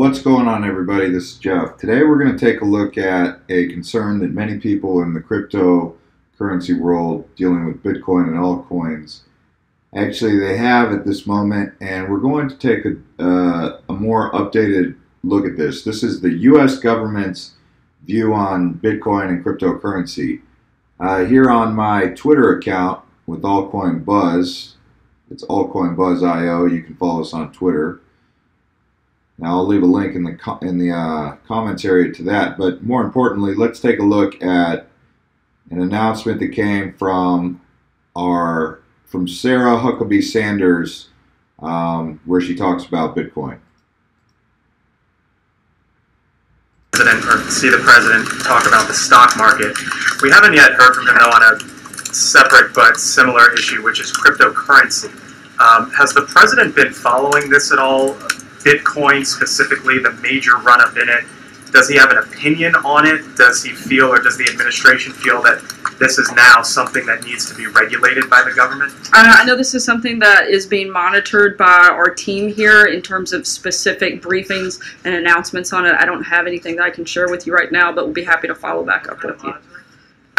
What's going on, everybody? This is Jeff. Today we're going to take a look at a concern that many people in the cryptocurrency world dealing with Bitcoin and altcoins actually they have at this moment, and we're going to take a more updated look at this. This is the U.S. government's view on Bitcoin and cryptocurrency. Here on my Twitter account with Altcoin Buzz, it's Altcoin Buzz IO. You can follow us on Twitter. Now I'll leave a link in the comments area to that. But more importantly, let's take a look at an announcement that came from Sarah Huckabee Sanders, where she talks about Bitcoin. Or see the president talk about the stock market. We haven't yet heard from him though on a separate but similar issue, which is cryptocurrency. Has the president been following this at all? Bitcoin specifically, the major run-up in it. Does he have an opinion on it? Does he feel, or does the administration feel that this is now something that needs to be regulated by the government? I know this is something that is being monitored by our team here in terms of specific briefings and announcements on it. I don't have anything that I can share with you right now, but we'll be happy to follow back up with you.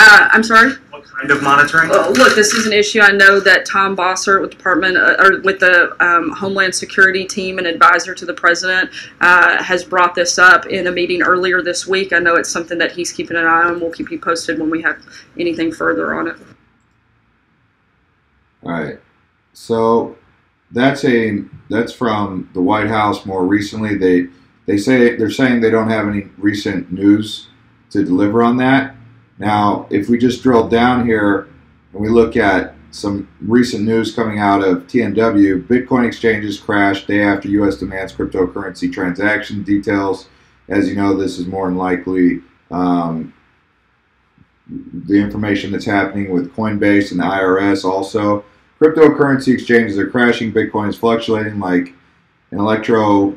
I'm sorry? What kind of monitoring? Look, this is an issue. I know that Tom Bossert with the Homeland Security team and advisor to the president has brought this up in a meeting earlier this week. I know it's something that he's keeping an eye on. We'll keep you posted when we have anything further on it. All right. So that's from the White House more recently. They're saying they don't have any recent news to deliver on that. Now, if we just drill down here and we look at some recent news coming out of TNW, Bitcoin exchanges crashed day after U.S. demands cryptocurrency transaction details. As you know, this is more than likely the information that's happening with Coinbase and the IRS also. Cryptocurrency exchanges are crashing. Bitcoin is fluctuating like an electrocardio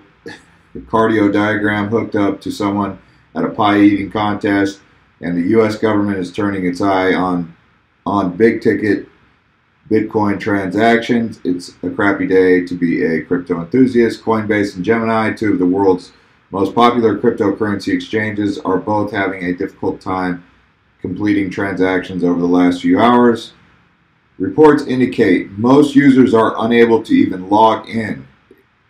diagram hooked up to someone at a pie eating contest. And the U.S. government is turning its eye on big-ticket Bitcoin transactions. It's a crappy day to be a crypto enthusiast. Coinbase and Gemini, two of the world's most popular cryptocurrency exchanges, are both having a difficult time completing transactions over the last few hours. Reports indicate most users are unable to even log in.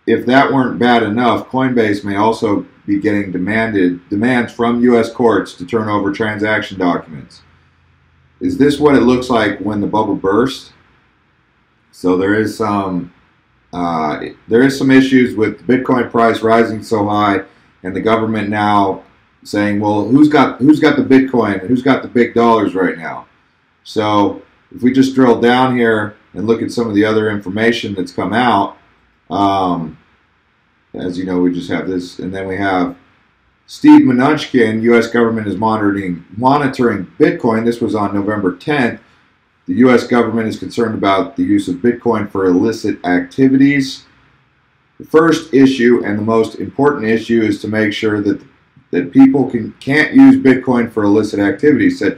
If that weren't bad enough, Coinbase may also be getting demands from U.S. courts to turn over transaction documents. Is this what it looks like when the bubble burst? So there is some issues with the Bitcoin price rising so high, and the government now saying, well, who's got the Bitcoin? Who's got the big dollars right now? So if we just drill down here and look at some of the other information that's come out. As you know, we just have this, and then we have Steve Mnuchin. U.S. government is monitoring Bitcoin. This was on November 10th. The U.S. government is concerned about the use of Bitcoin for illicit activities. The first issue and the most important issue is to make sure that people can't use Bitcoin for illicit activities, said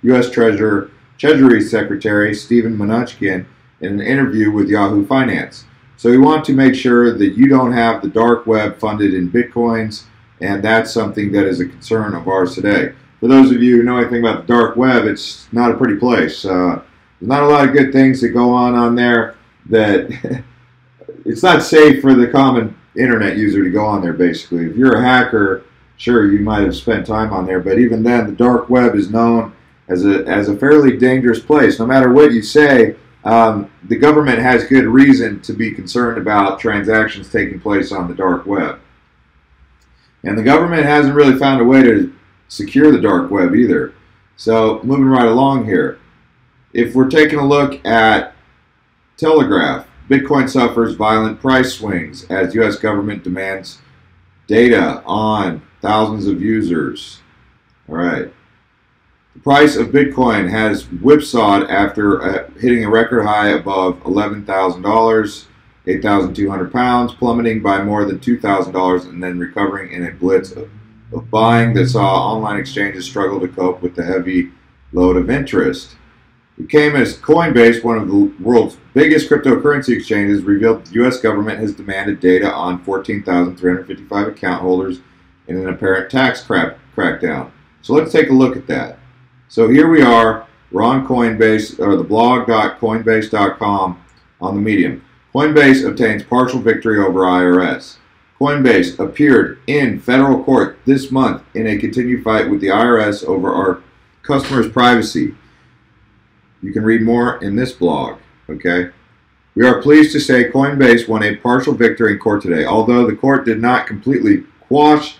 U.S. Treasury Secretary Stephen Mnuchin in an interview with Yahoo Finance. So we want to make sure that you don't have the dark web funded in Bitcoins, and that's something that is a concern of ours today. For those of you who know anything about the dark web, it's not a pretty place. There's not a lot of good things that go on there that it's not safe for the common internet user to go on there, basically. If you're a hacker, sure, you might have spent time on there, but even then, the dark web is known as a fairly dangerous place. No matter what you say, the government has good reason to be concerned about transactions taking place on the dark web. And the government hasn't really found a way to secure the dark web either. So moving right along here, if we're taking a look at Telegraph, Bitcoin suffers violent price swings as U.S. government demands data on thousands of users. All right. The price of Bitcoin has whipsawed after hitting a record high above $11,000, 8,200 pounds, plummeting by more than $2,000 and then recovering in a blitz of buying that saw online exchanges struggle to cope with the heavy load of interest. It came as Coinbase, one of the world's biggest cryptocurrency exchanges, revealed the U.S. government has demanded data on 14,355 account holders in an apparent tax crackdown. So let's take a look at that. So here we are. We're on Coinbase, or the blog.coinbase.com on the Medium. Coinbase obtains partial victory over IRS. Coinbase appeared in federal court this month in a continued fight with the IRS over our customers' privacy. You can read more in this blog, okay? We are pleased to say Coinbase won a partial victory in court today. Although the court did not completely quash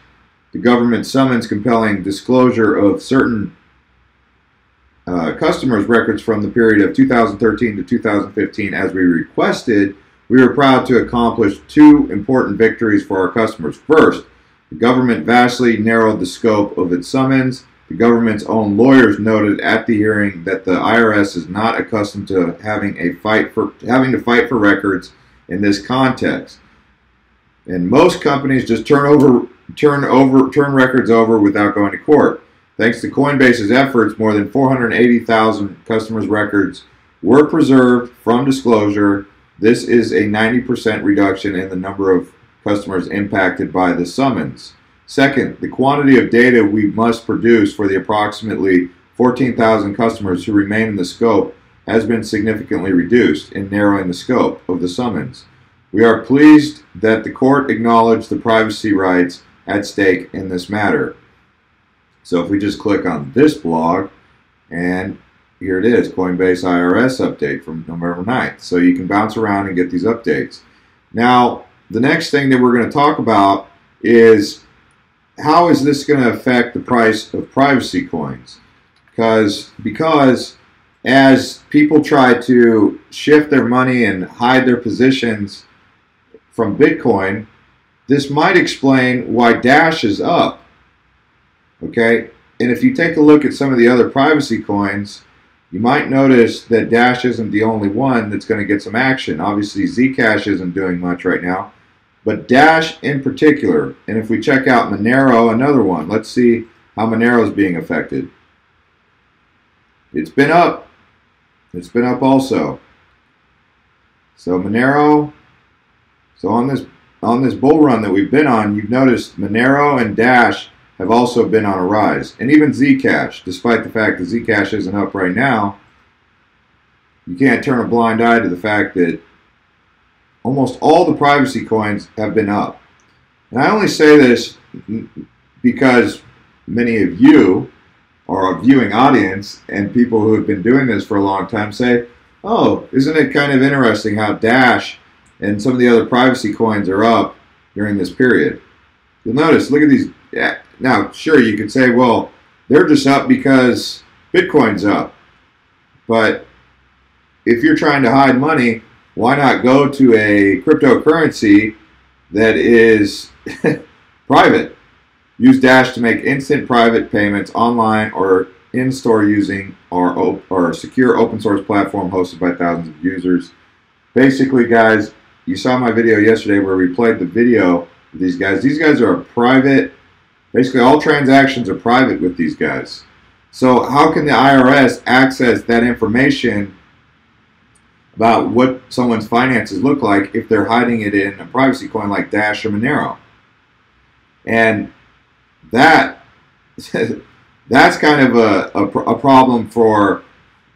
the government summons compelling disclosure of certain customers' records from the period of 2013 to 2015 as we requested, we were proud to accomplish two important victories for our customers. First, the government vastly narrowed the scope of its summons. The government's own lawyers noted at the hearing that the IRS is not accustomed to having to fight for records in this context. And most companies just turn records over without going to court. Thanks to Coinbase's efforts, more than 480,000 customers' records were preserved from disclosure. This is a 90% reduction in the number of customers impacted by the summons. Second, the quantity of data we must produce for the approximately 14,000 customers who remain in the scope has been significantly reduced in narrowing the scope of the summons. We are pleased that the court acknowledged the privacy rights at stake in this matter. So if we just click on this blog, and here it is, Coinbase IRS update from November 9th. So you can bounce around and get these updates. Now, the next thing that we're going to talk about is how is this going to affect the price of privacy coins? Because as people try to shift their money and hide their positions from Bitcoin, this might explain why Dash is up. Okay, and if you take a look at some of the other privacy coins, you might notice that Dash isn't the only one that's going to get some action. Obviously, Zcash isn't doing much right now, but Dash in particular. And if we check out Monero, another one, let's see how Monero is being affected. It's been up. It's been up also. So Monero. So on this bull run that we've been on, you've noticed Monero and Dash have also been on a rise. And even Zcash, despite the fact that Zcash isn't up right now, you can't turn a blind eye to the fact that almost all the privacy coins have been up. And I only say this because many of you are a viewing audience and people who have been doing this for a long time say, oh, isn't it kind of interesting how Dash and some of the other privacy coins are up during this period? You'll notice, look at these. Now, sure, you could say, well, they're just up because Bitcoin's up. But if you're trying to hide money, why not go to a cryptocurrency that is private? Use Dash to make instant private payments online or in-store using our secure open source platform hosted by thousands of users. Basically, guys, you saw my video yesterday where we played the video with these guys. These guys are a private. Basically, all transactions are private with these guys. So how can the IRS access that information about what someone's finances look like if they're hiding it in a privacy coin like Dash or Monero? And that's kind of a problem for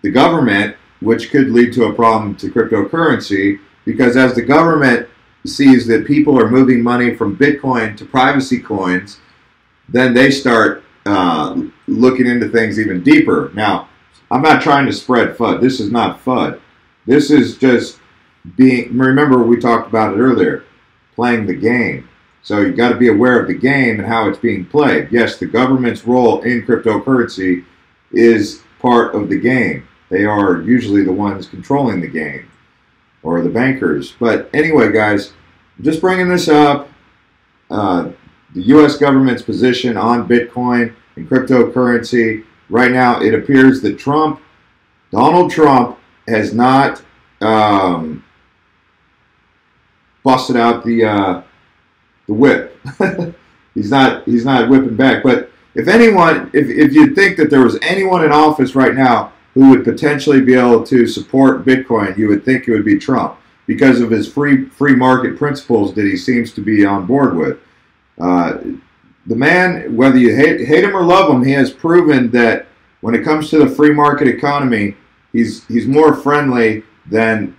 the government, which could lead to a problem to cryptocurrency, because as the government sees that people are moving money from Bitcoin to privacy coins, then they start looking into things even deeper. Now, I'm not trying to spread FUD. This is not FUD. This is just remember we talked about it earlier, playing the game. So you've got to be aware of the game and how it's being played. Yes, the government's role in cryptocurrency is part of the game. They are usually the ones controlling the game, or the bankers. But anyway, guys, I'm just bringing this up. The U.S. government's position on Bitcoin and cryptocurrency. Right now, it appears that Donald Trump, has not busted out the whip. he's not whipping back. But if anyone, if you think that there was anyone in office right now who would potentially be able to support Bitcoin, you would think it would be Trump because of his free market principles that he seems to be on board with. The man, whether you hate him or love him, he has proven that when it comes to the free market economy, he's more friendly than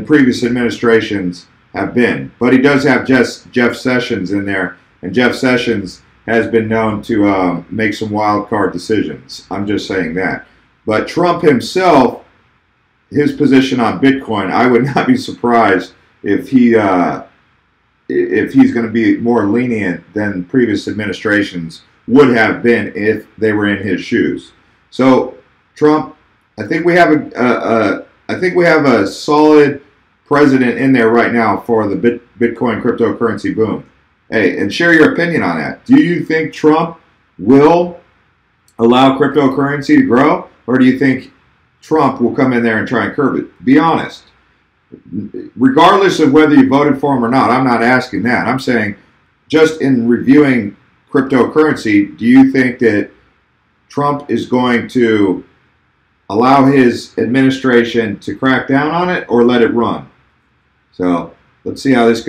previous administrations have been. But he does have Jeff Sessions in there, and Jeff Sessions has been known to make some wild card decisions. I'm just saying that. But Trump himself, his position on Bitcoin, I would not be surprised if he's going to be more lenient than previous administrations would have been if they were in his shoes. So Trump, I think we have a solid president in there right now for the Bitcoin cryptocurrency boom. Hey, and share your opinion on that. Do you think Trump will allow cryptocurrency to grow, or do you think Trump will come in there and try and curb it? Be honest. Regardless of whether you voted for him or not, I'm not asking that. I'm saying just in reviewing cryptocurrency, do you think that Trump is going to allow his administration to crack down on it or let it run? So let's see how this goes.